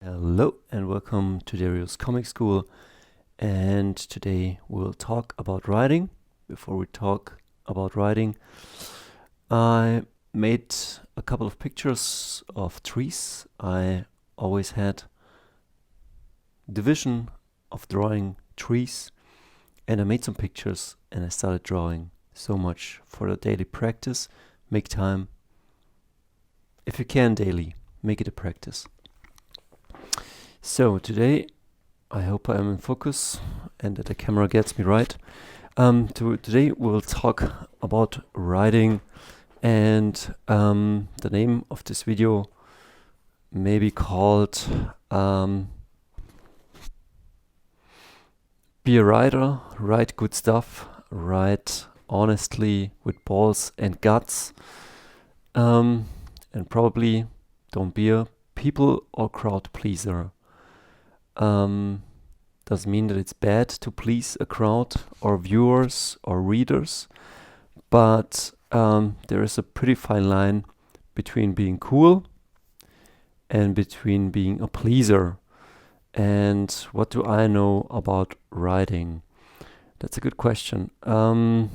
Hello and welcome to Dario's Comic School. And today we'll talk about writing. Before we talk about writing, I made a couple of pictures of trees. I always had the vision of drawing trees, and I made some pictures and I started drawing. So much for the daily practice. Make time. If you can daily, make it a practice. So today, I hope I am in focus and that the camera gets me right. Today we'll talk about writing, and the name of this video may be called Be a Writer, Write Good Stuff, Write Honestly with Balls and Guts, and probably don't be a people or crowd pleaser. Doesn't mean that it's bad to please a crowd or viewers or readers, but there is a pretty fine line between being cool and between being a pleaser. And what do I know about writing? That's a good question. I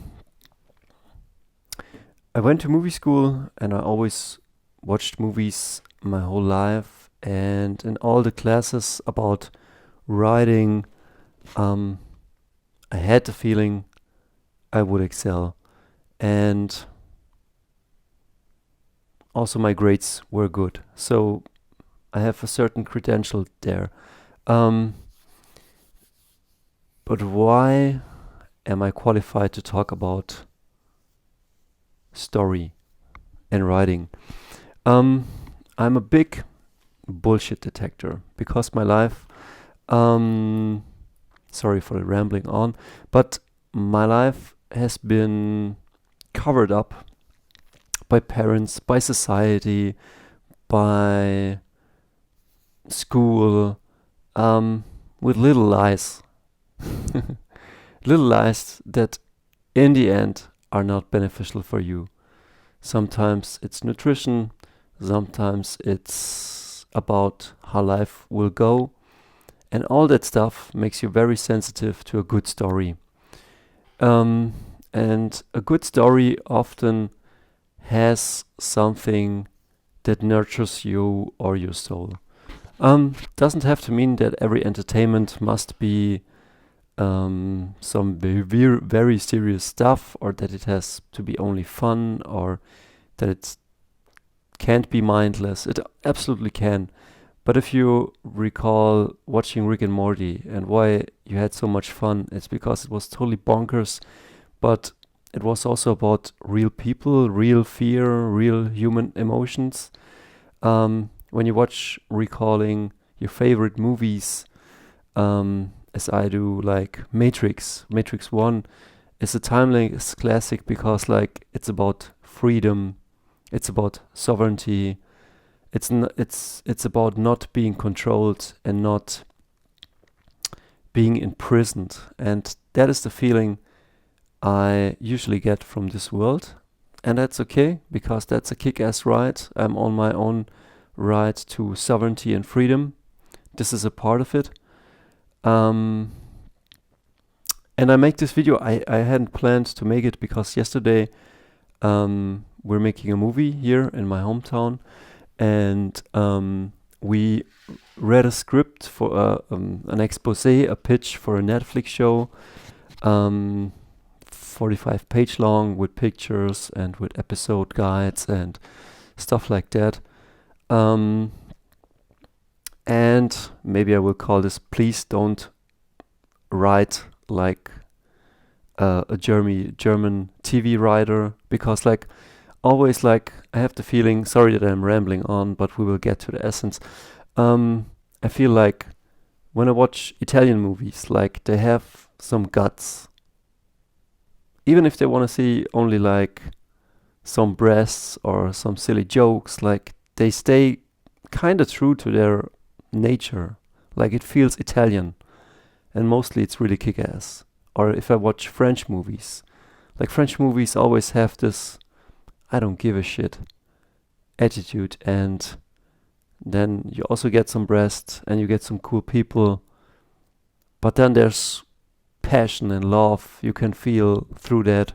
went to movie school and I always watched movies my whole life, and in all the classes about writing, I had the feeling I would excel, and also my grades were good, so I have a certain credential there. But why am I qualified to talk about story and writing? I'm a big bullshit detector because my life, sorry for the rambling on, but my life has been covered up by parents, by society, by school, with little lies. Little lies that in the end are not beneficial for you. Sometimes it's nutrition, sometimes it's about how life will go, and all that stuff makes you very sensitive to a good story. And a good story often has something that nurtures you or your soul. Doesn't have to mean that every entertainment must be some very serious stuff, or that it has to be only fun, or that it can't be mindless. It absolutely can. But if you recall watching Rick and Morty and why you had so much fun, it's because it was totally bonkers, but it was also about real people, real fear, real human emotions. When you watch recalling your favorite movies, as I do, like Matrix 1 is a timeless classic because like it's about freedom, it's about sovereignty, it's about not being controlled and not being imprisoned. And that is the feeling I usually get from this world. And that's okay, because that's a kick-ass ride. I'm on my own ride to sovereignty and freedom. This is a part of it. And I make this video. I hadn't planned to make it because yesterday we're making a movie here in my hometown, and we read a script for an expose, a pitch for a Netflix show, 45 page long, with pictures and with episode guides and stuff like that. And maybe I will call this "Please Don't Write Like a German TV writer," because like always, like I have the feeling, sorry that I'm rambling on, but we will get to the essence. I feel like when I watch Italian movies, like they have some guts. Even if they want to see only like some breasts or some silly jokes, like they stay kind of true to their nature. Like it feels Italian, and mostly it's really kick-ass. Or if I watch French movies, like French movies always have this I don't give a shit attitude, and Then you also get some rest and you get some cool people. But then there's passion and love you can feel through that.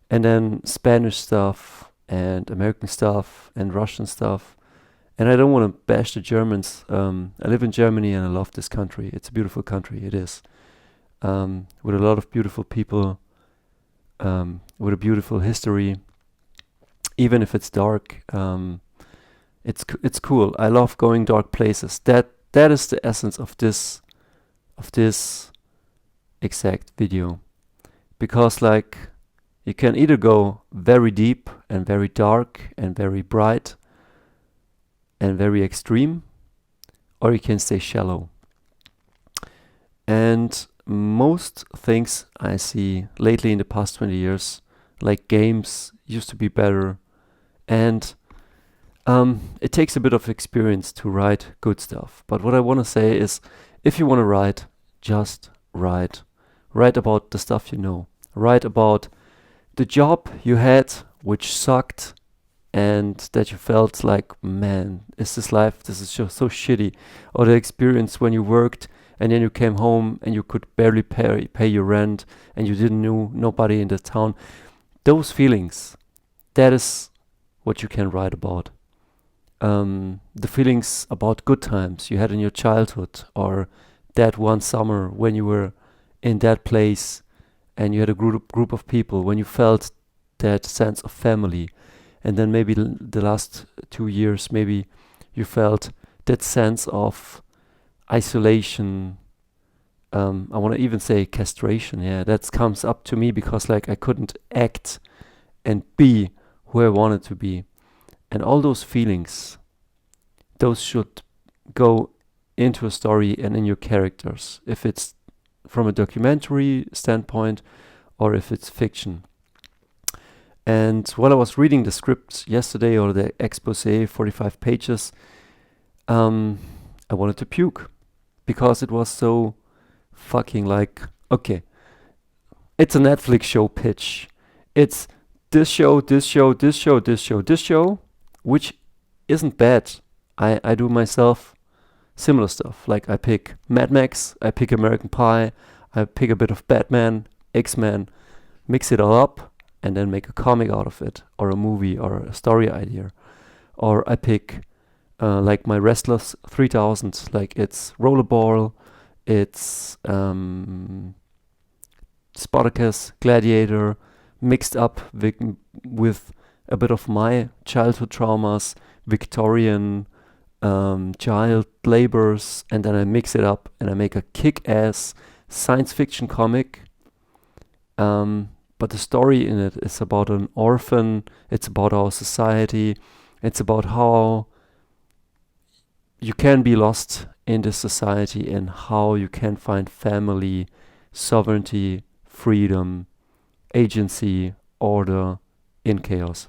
And then Spanish stuff and American stuff and Russian stuff. And I don't want to bash the Germans. I live in Germany and I love this country. It's a beautiful country. It is. With a lot of beautiful people, with a beautiful history. Even if it's dark, it's cool. I love going dark places. That is the essence of this exact video, because like you can either go very deep and very dark and very bright and very extreme, or you can stay shallow. And most things I see lately in the past 20 years, like games, used to be better. And it takes a bit of experience to write good stuff. But what I want to say is, if you want to write, just write. Write about the stuff you know. Write about the job you had, which sucked, and that you felt like, man, is this life? This is just so shitty. Or the experience when you worked and then you came home and you could barely pay your rent and you didn't know nobody in the town. Those feelings, that is what you can write about. The feelings about good times you had in your childhood, or that one summer when you were in that place and you had a group of people, when you felt that sense of family. And then maybe the last 2 years, maybe you felt that sense of isolation. I want to even say castration. Yeah, that comes up to me because like I couldn't act and be who I wanted to be. And all those feelings, those should go into a story and in your characters, if it's from a documentary standpoint or if it's fiction. And while I was reading the script yesterday, or the expose, 45 pages, I wanted to puke because it was so fucking like, okay, it's a Netflix show pitch. It's this show, this show, this show, this show, this show, which isn't bad. I do myself similar stuff. Like I pick Mad Max, I pick American Pie, I pick a bit of Batman, X-Men, mix it all up, and then make a comic out of it, or a movie, or a story idea. Or I pick like my Restless 3000, like it's Rollerball, it's Spartacus, Gladiator, mixed up with a bit of my childhood traumas, Victorian child labors, and then I mix it up and I make a kick-ass science fiction comic. But the story in it is about an orphan, it's about our society, it's about how you can be lost in this society and how you can find family, sovereignty, freedom, agency, order in chaos.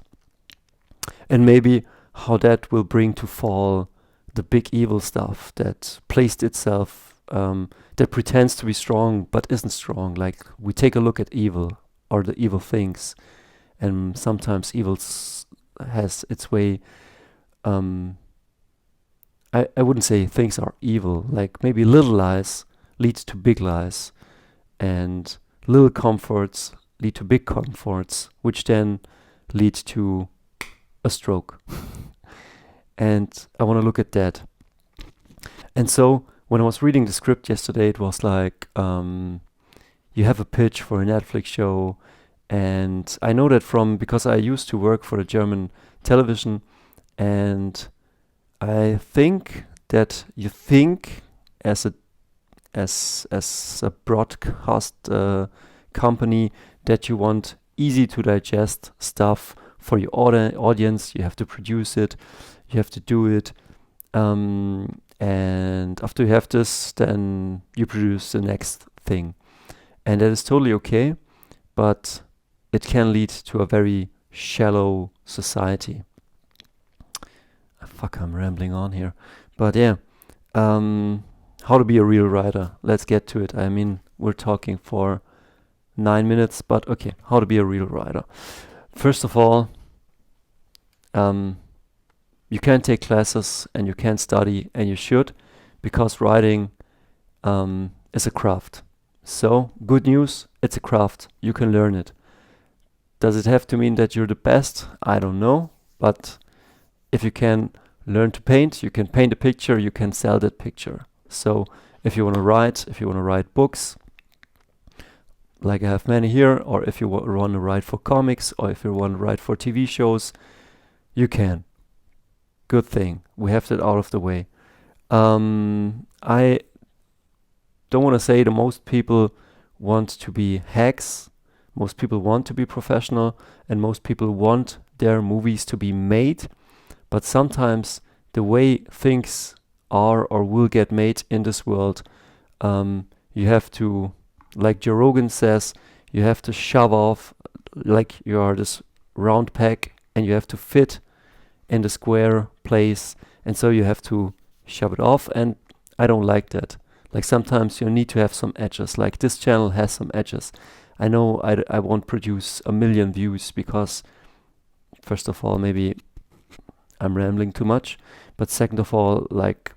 And maybe how that will bring to fall the big evil stuff that placed itself, that pretends to be strong but isn't strong. Like we take a look at evil, or the evil things, and sometimes evil has its way. I wouldn't say things are evil. Like maybe little lies lead to big lies, and little comforts lead to big comforts, which then lead to a stroke. And I want to look at that. And so when I was reading the script yesterday, it was like, you have a pitch for a Netflix show. And I know that because I used to work for the German television, and I think that you think as a broadcast company that you want easy to digest stuff for your audience. You have to produce it, you have to do it, and after you have this, then you produce the next thing, and that is totally okay, but it can lead to a very shallow society. Fuck, I'm rambling on here. But yeah, how to be a real writer. Let's get to it. I mean, we're talking for 9 minutes, but okay, how to be a real writer. First of all, you can take classes and you can study, and you should, because writing is a craft. So, good news, it's a craft. You can learn it. Does it have to mean that you're the best? I don't know. But if you can learn to paint, you can paint a picture, you can sell that picture. So, if you want to write books, like I have many here, or if you want to write for comics, or if you want to write for TV shows, you can. Good thing. We have that out of the way. I don't want to say that most people want to be hacks. Most people want to be professional, and most people want their movies to be made. But sometimes the way things are or will get made in this world, you have to, like Joe Rogan says, you have to shove off, like you are this round peg, and you have to fit in the square place, and so you have to shove it off, and I don't like that. Like sometimes you need to have some edges, like this channel has some edges. I know I won't produce 1 million views because, first of all, maybe I'm rambling too much, but second of all, like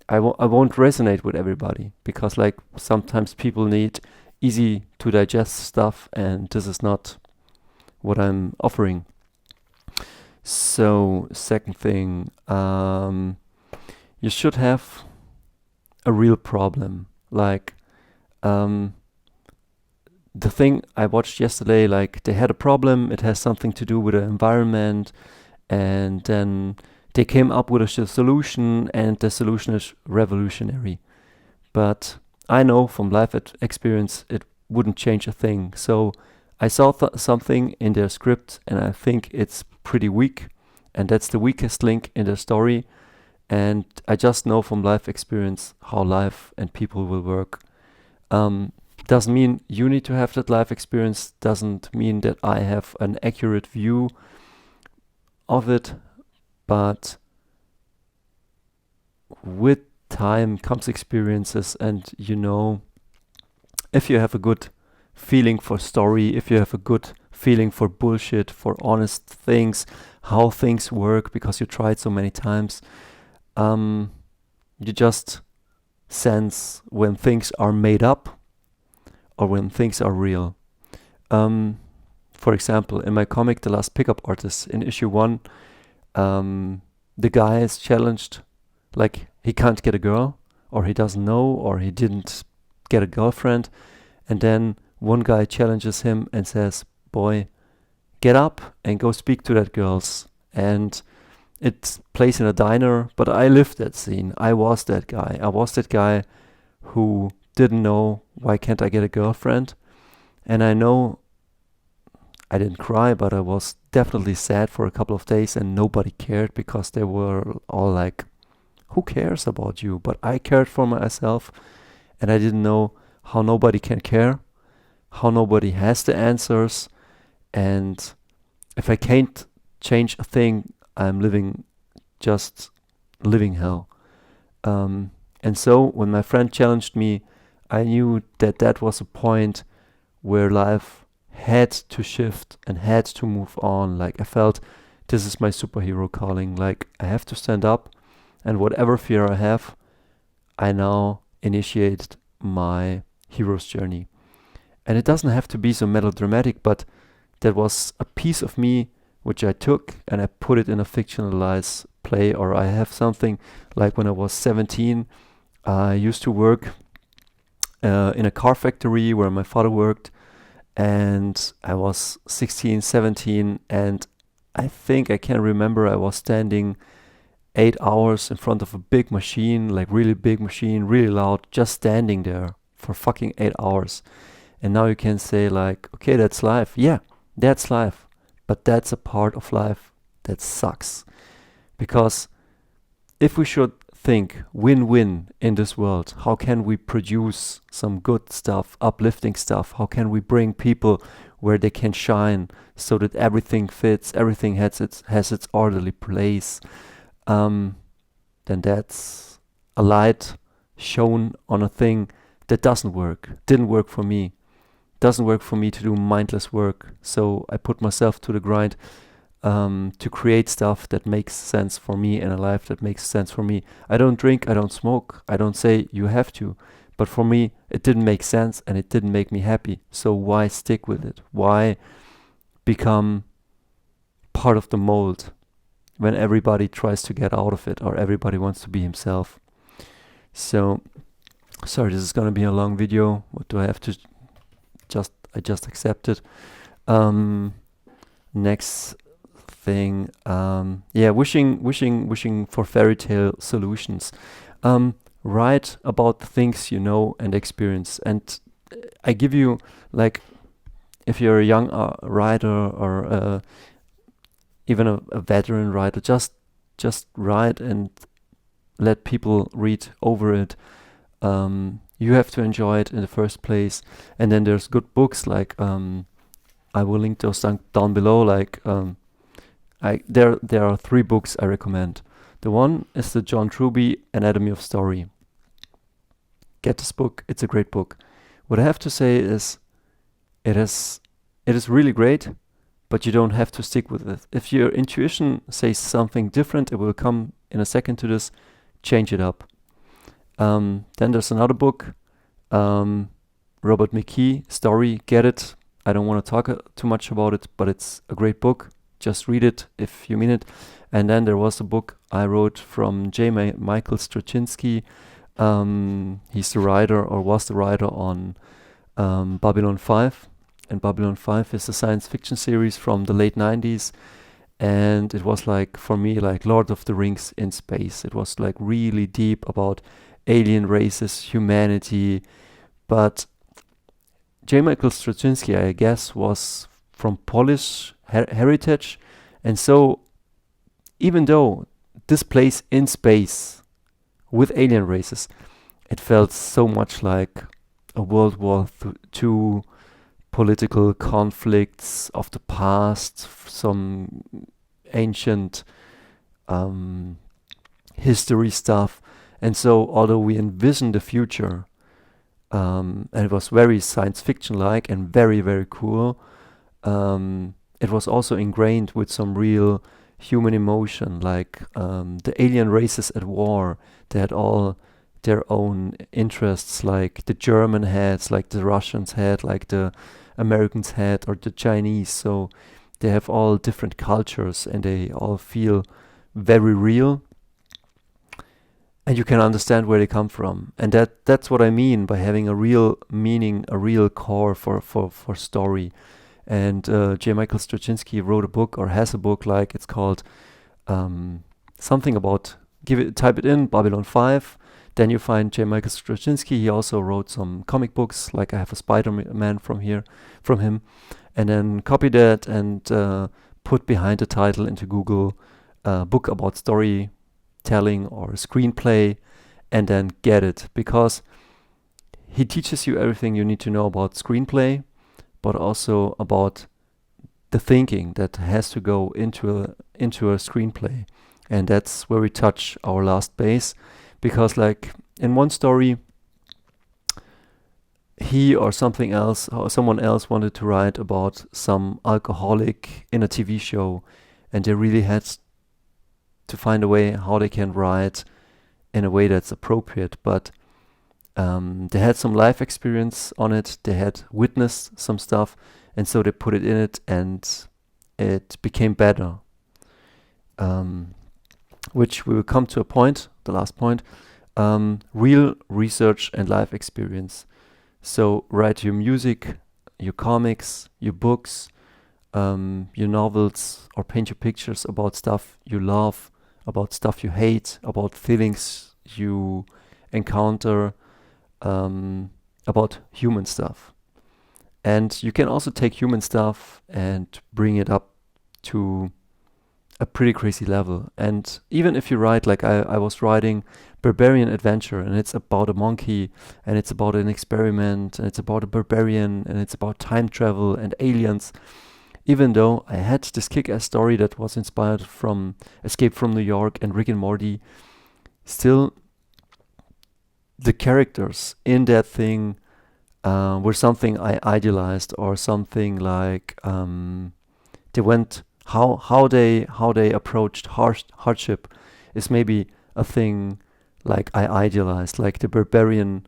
I won't resonate with everybody, because like sometimes people need easy to digest stuff, and this is not what I'm offering. So, second thing, you should have a real problem. Like, the thing I watched yesterday, like they had a problem, it has something to do with the environment, and then they came up with a solution, and the solution is revolutionary. But I know from life experience it wouldn't change a thing. So I saw something in their script, and I think it's pretty weak, and that's the weakest link in their story. And I just know from life experience how life and people will work. Doesn't mean you need to have that life experience, doesn't mean that I have an accurate view of it, but with time comes experiences, and you know, if you have a good feeling for story, if you have a good feeling for bullshit, for honest things, how things work, because you tried so many times, you just sense when things are made up or when things are real. For example, in my comic, The Last Pickup Artist, in issue 1, the guy is challenged, like he can't get a girl, or he doesn't know, or he didn't get a girlfriend, and then one guy challenges him and says, boy, get up and go speak to that girls. And it plays in a diner, but I lived that scene. I was that guy. I was that guy who didn't know, why can't I get a girlfriend? And I know I didn't cry, but I was definitely sad for a couple of days, and nobody cared, because they were all like, who cares about you? But I cared for myself, and I didn't know how nobody can care, how nobody has the answers, and if I can't change a thing, I'm living hell. And so when my friend challenged me, I knew that that was a point where life had to shift and had to move on. Like I felt this is my superhero calling. Like I have to stand up, and whatever fear I have, I now initiated my hero's journey. And it doesn't have to be so melodramatic, but that was a piece of me which I took and I put it in a fictionalized play. Or I have something like when I was 17, I used to work in a car factory where my father worked, and I was 16, 17, and I think I can remember I was standing 8 hours in front of a big machine, like really big machine, really loud, just standing there for fucking 8 hours. And now you can say like, okay, that's life. Yeah, that's life. But that's a part of life that sucks. Because if we should think win-win in this world, how can we produce some good stuff, uplifting stuff? How can we bring people where they can shine so that everything fits, everything has its orderly place? Then that's a light shown on a thing that didn't work for me. Doesn't work for me to do mindless work. So I put myself to the grind. to create stuff that makes sense for me in a life that makes sense for me. I don't drink, I don't smoke, I don't say you have to, but for me it didn't make sense and it didn't make me happy. So why stick with it? Why become part of the mold when everybody tries to get out of it or everybody wants to be himself? So, sorry, this is gonna be a long video. What do I have to I just accept it. Next thing, wishing for fairy tale solutions. Write about the things you know and experience. And I give you, like, if you're a young writer or even a veteran writer, just write and let people read over it. You have to enjoy it in the first place. And then there's good books like I will link those down below. Like there are 3 books I recommend. The one is the John Trubi Anatomy of Story. Get this book; it's a great book. What I have to say is, it is really great, but you don't have to stick with it. If your intuition says something different, it will come in a second to this. Change it up. Then there's another book, Robert Mc Kee, Story. Get it? I don't want to talk too much about it, but it's a great book. Just read it if you mean it. And then there was a book I wrote from Michael Straczynski. He's the writer, or was the writer, on Babylon 5. And Babylon 5 is a science fiction series from the late 90s. And it was like, for me, like Lord of the Rings in space. It was like really deep about alien races, humanity. But J. Michael Straczynski, I guess, was from Polish heritage. And so, even though this place in space with alien races, it felt so much like a World War II, political conflicts of the past, some ancient history stuff. And so, although we envisioned the future, and it was very science fiction-like and very, very cool, it was also ingrained with some real human emotion, like the alien races at war. They had all their own interests, like the German had, like the Russians had, like the Americans had, or the Chinese. So they have all different cultures and they all feel very real. And you can understand where they come from. And that's what I mean by having a real meaning, a real core for story. And J. Michael Straczynski wrote a book, or has a book, like it's called something about, type it in, Babylon 5. Then you find J. Michael Straczynski. He also wrote some comic books, like I have a Spider-Man from him. And then copy that and put behind the title into Google, book about storytelling or screenplay, and then get it. Because he teaches you everything you need to know about screenplay, but also about the thinking that has to go into a screenplay. And that's where we touch our last base. Because like in one story, he or something else, or someone else wanted to write about some alcoholic in a TV show, and they really had to find a way how they can write in a way that's appropriate. But they had some life experience on it, they had witnessed some stuff, and so they put it in it, and it became better. Which we will come to a point, the last point, real research and life experience. So write your music, your comics, your books, your novels, or paint your pictures about stuff you love, about stuff you hate, about feelings you encounter, about human stuff. And you can also take human stuff and bring it up to a pretty crazy level. And even if you write, like I was writing Barbarian Adventure, and it's about a monkey, and it's about an experiment, and it's about a barbarian, and it's about time travel and aliens. Even though I had this kick-ass story that was inspired from Escape from New York and Rick and Morty, still the characters in that thing were something I idealized, or something like they went how they approached hardship is maybe a thing like I idealized, like the barbarian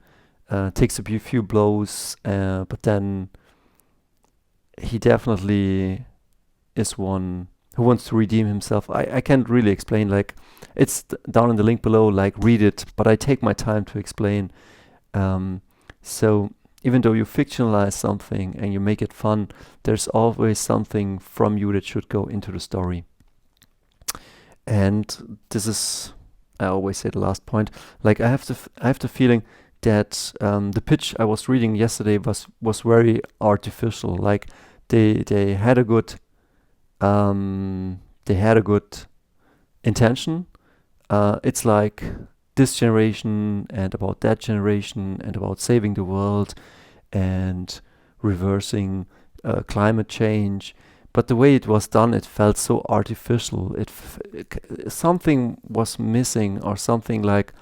takes a few blows, but then he definitely is one who wants to redeem himself. I can't really explain, like it's down in the link below, like read it, but I take my time to explain. So even though you fictionalize something and you make it fun, there's always something from you that should go into the story. And this is, I always say the last point, like I have the feeling that the pitch I was reading yesterday was very artificial. Like they had a good intention. It's like this generation and about that generation and about saving the world and reversing climate change. But the way it was done, it felt so artificial. Something was missing, or something like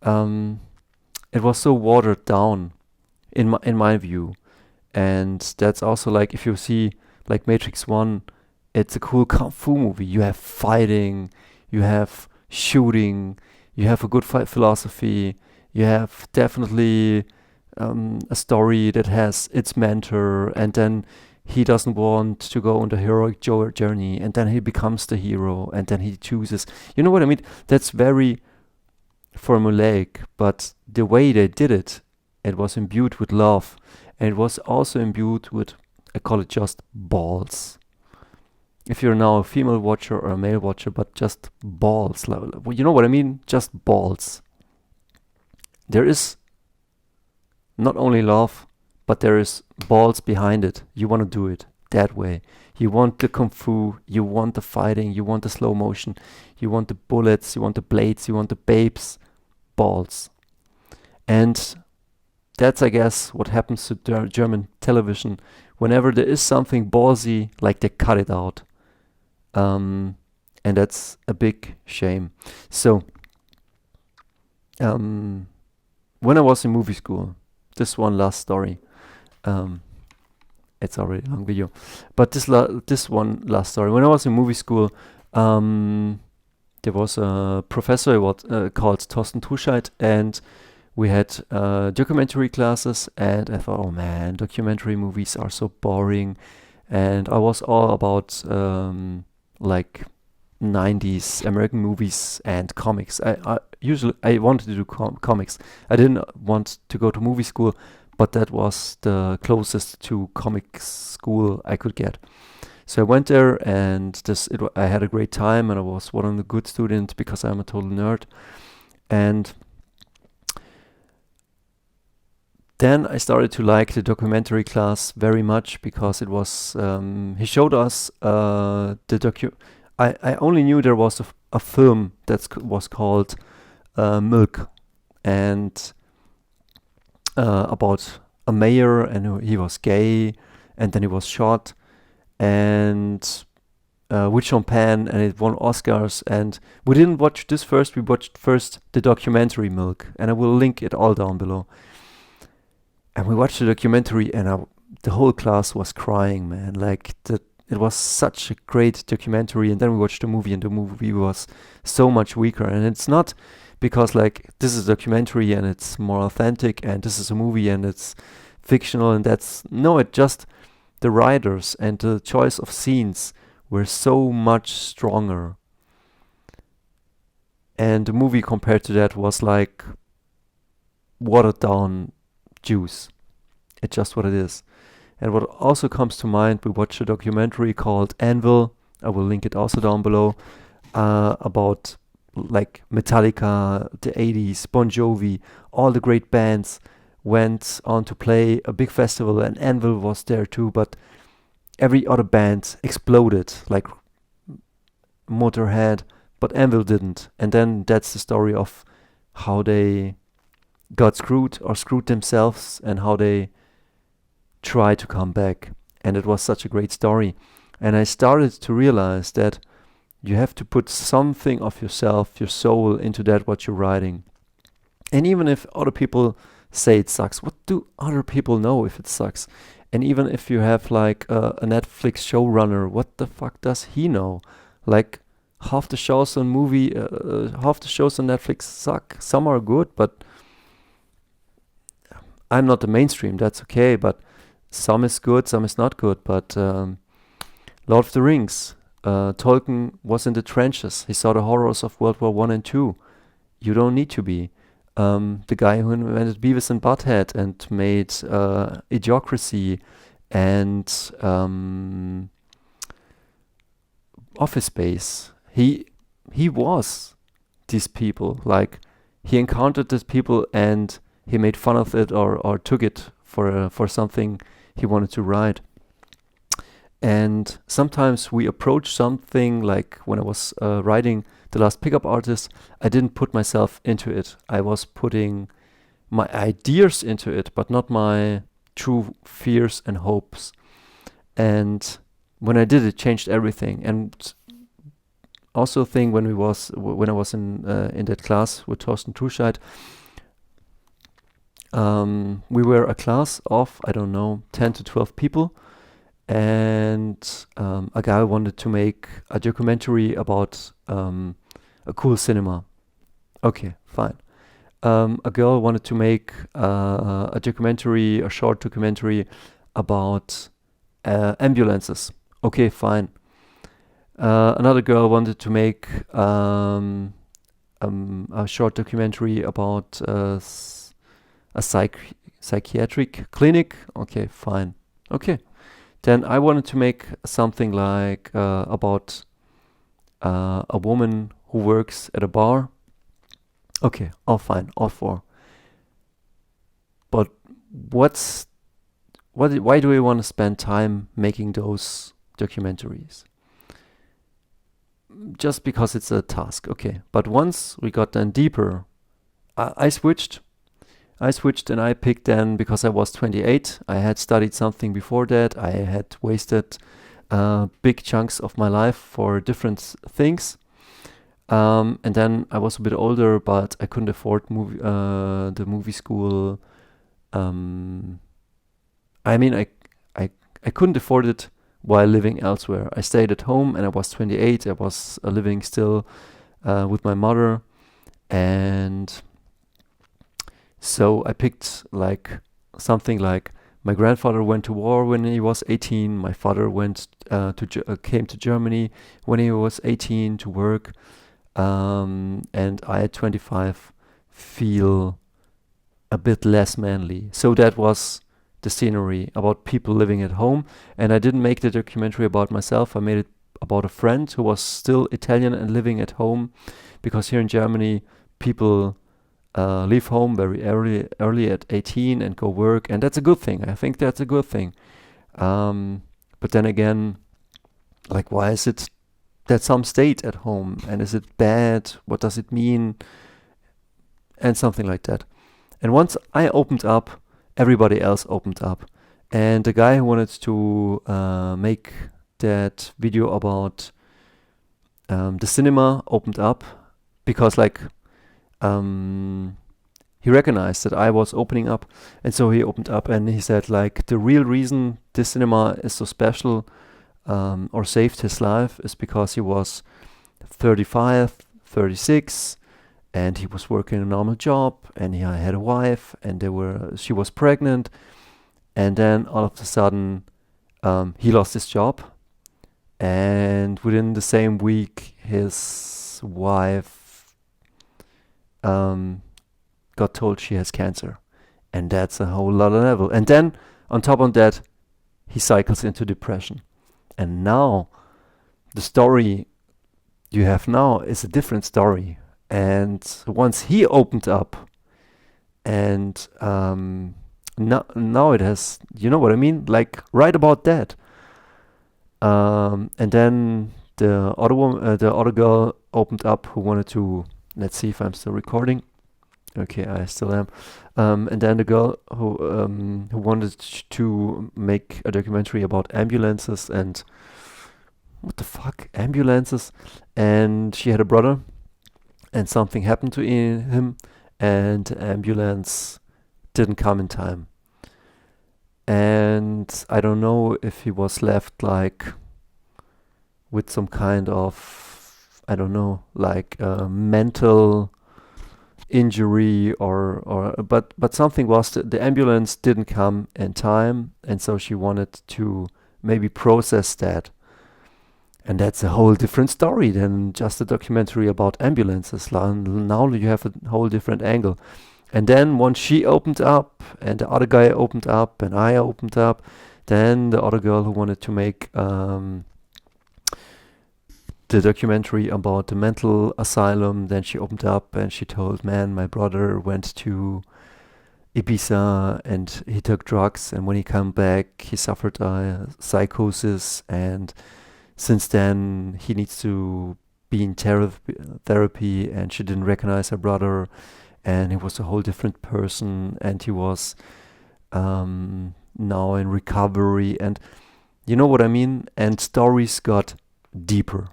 it was so watered down in my view. And that's also like if you see like Matrix 1, it's a cool kung fu movie. You have fighting, you have shooting, you have a good fight philosophy, you have definitely a story that has its mentor, and then he doesn't want to go on the heroic journey, and then he becomes the hero, and then he chooses. You know what I mean? That's very formulaic, but the way they did it, it was imbued with love, and it was also imbued with, I call it just balls. If you're now a female watcher or a male watcher, but just balls. You know what I mean? Just balls. There is not only love, but there is balls behind it. You want to do it that way. You want the kung fu, you want the fighting, you want the slow motion, you want the bullets, you want the blades, you want the babes. Balls. And that's, I guess, what happens to German television. Whenever there is something ballsy, like they cut it out. And that's a big shame. So, when I was in movie school, this one last story. It's already a long video, but this one last story. When I was in movie school, there was a professor called Thorsten Tuscheit, and we had documentary classes, and I thought, oh man, documentary movies are so boring. And I was all about like 90s American movies and comics. I wanted to do comics. I didn't want to go to movie school, but that was the closest to comics school I could get. So I went there, and I had a great time, and I was one of the good students because I'm a total nerd. And then I started to like the documentary class very much because it was he showed us I only knew there was a film that was called Milk, and about a mayor, and he was gay, and then he was shot, and with Sean Penn, and it won Oscars. And we didn't watch this first, we watched first the documentary Milk, and I will link it all down below. And we watched the documentary, and the whole class was crying, man. Like, it was such a great documentary. And then we watched the movie, and the movie was so much weaker. And it's not because, like, this is a documentary and it's more authentic, and this is a movie and it's fictional, and it just, the writers and the choice of scenes were so much stronger. And the movie compared to that was like watered down juice. It's just what it is. And what also comes to mind, we watched a documentary called ANVIL. I will link it also down below, about like Metallica, the 80s, Bon Jovi, all the great bands went on to play a big festival, and ANVIL was there too, but every other band exploded, like Motorhead, but ANVIL didn't. And then that's the story of how they got screwed or screwed themselves, and how they try to come back. And it was such a great story. And I started to realize that you have to put something of yourself, your soul, into that what you're writing. And even if other people say it sucks, what do other people know if it sucks? And even if you have like a Netflix showrunner, what the fuck does he know? Like half the shows on Netflix suck. Some are good, but I'm not the mainstream. That's okay. But some is good, some is not good. But Lord of the Rings, Tolkien was in the trenches. He saw the horrors of World War One and Two. You don't need to be. The guy who invented Beavis and Butthead and made Idiocracy and Office Space. He was these people. Like he encountered these people and he made fun of it or took it for something he wanted to write. And sometimes we approach something like when I was writing The Last Pickup Artist, I didn't put myself into it. I was putting my ideas into it, but not my true fears and hopes. And when I did, it changed everything. And also, thing when I was in that class with Thorsten Tuscheid, we were a class of, I don't know, 10 to 12 people. And a guy wanted to make a documentary about a cool cinema. Okay, fine. A girl wanted to make a short documentary about ambulances. Okay, fine. Another girl wanted to make a short documentary about a psychiatric clinic. Okay, fine. Okay. Then I wanted to make something like about a woman who works at a bar. Okay, all fine, all four. But why do we want to spend time making those documentaries? Just because it's a task, okay. But once we got then deeper, I switched and I picked then, because I was 28, I had studied something before that, I had wasted big chunks of my life for different things. And then I was a bit older, but I couldn't afford the movie school. I mean, I couldn't afford it while living elsewhere. I stayed at home and I was 28. I was living still with my mother. And so I picked like something like my grandfather went to war when he was 18. My father came to Germany when he was 18 to work. And I at 25 feel a bit less manly. So that was the scenery about people living at home. And I didn't make the documentary about myself. I made it about a friend who was still Italian and living at home, because here in Germany people leave home very early at 18 and go work, and that's a good thing. I think that's a good thing. But then again, like, why is it that some stayed at home, and is it bad? What does it mean? And something like that. And once I opened up, everybody else opened up. And the guy who wanted to make that video about the cinema opened up, because like he recognized that I was opening up, and so he opened up and he said like the real reason this cinema is so special or saved his life is because he was 35, 36, and he was working a normal job, and he had a wife, and she was pregnant, and then all of a sudden he lost his job, and within the same week his wife got told she has cancer, and that's a whole lot of level. And then on top of that, he cycles into depression. And now the story you have now is a different story. And once he opened up, and now it has, you know what I mean? Like right about that. And then the other girl opened up who wanted to. Let's see if I'm still recording. Okay, I still am. And then the girl who wanted to make a documentary about ambulances and what the fuck, ambulances. And she had a brother, and something happened to him, and the ambulance didn't come in time. And I don't know if he was left like with some kind of, I don't know, like mental injury, or but something was the ambulance didn't come in time, and so she wanted to maybe process that. And that's a whole different story than just a documentary about ambulances. Now you have a whole different angle. And then once she opened up, and the other guy opened up, and I opened up, then the other girl who wanted to make the documentary about the mental asylum, then she opened up and she told, man, my brother went to Ibiza and he took drugs, and when he came back, he suffered a psychosis, and since then he needs to be in therapy, and she didn't recognize her brother, and he was a whole different person, and he was now in recovery, and you know what I mean? And stories got deeper.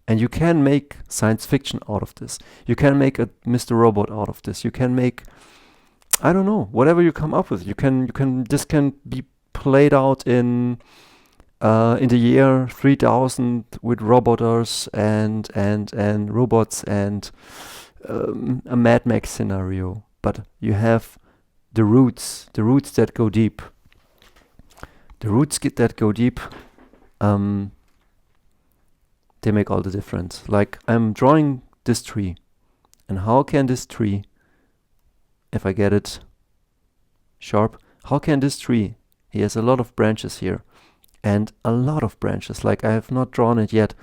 And you can make science fiction out of this. You can make a Mr. Robot out of this. You can make, I don't know, whatever you come up with. This can be played out in the year 3000 with roboters and robots and a Mad Max scenario. But you have the roots that go deep. The roots that go deep. They make all the difference. Like, I'm drawing this tree, and how can this tree, if I get it sharp, how can this tree, he has a lot of branches here, and a lot of branches, like I have not drawn it yet.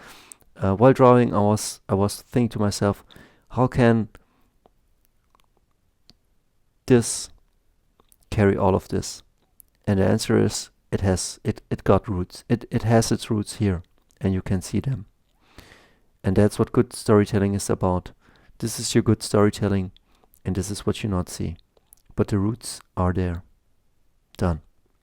While drawing, I was thinking to myself, how can this carry all of this? And the answer is, it got roots. It has its roots here, and you can see them. And that's what good storytelling is about. This is your good storytelling, and this is what you not see. But the roots are there. Done.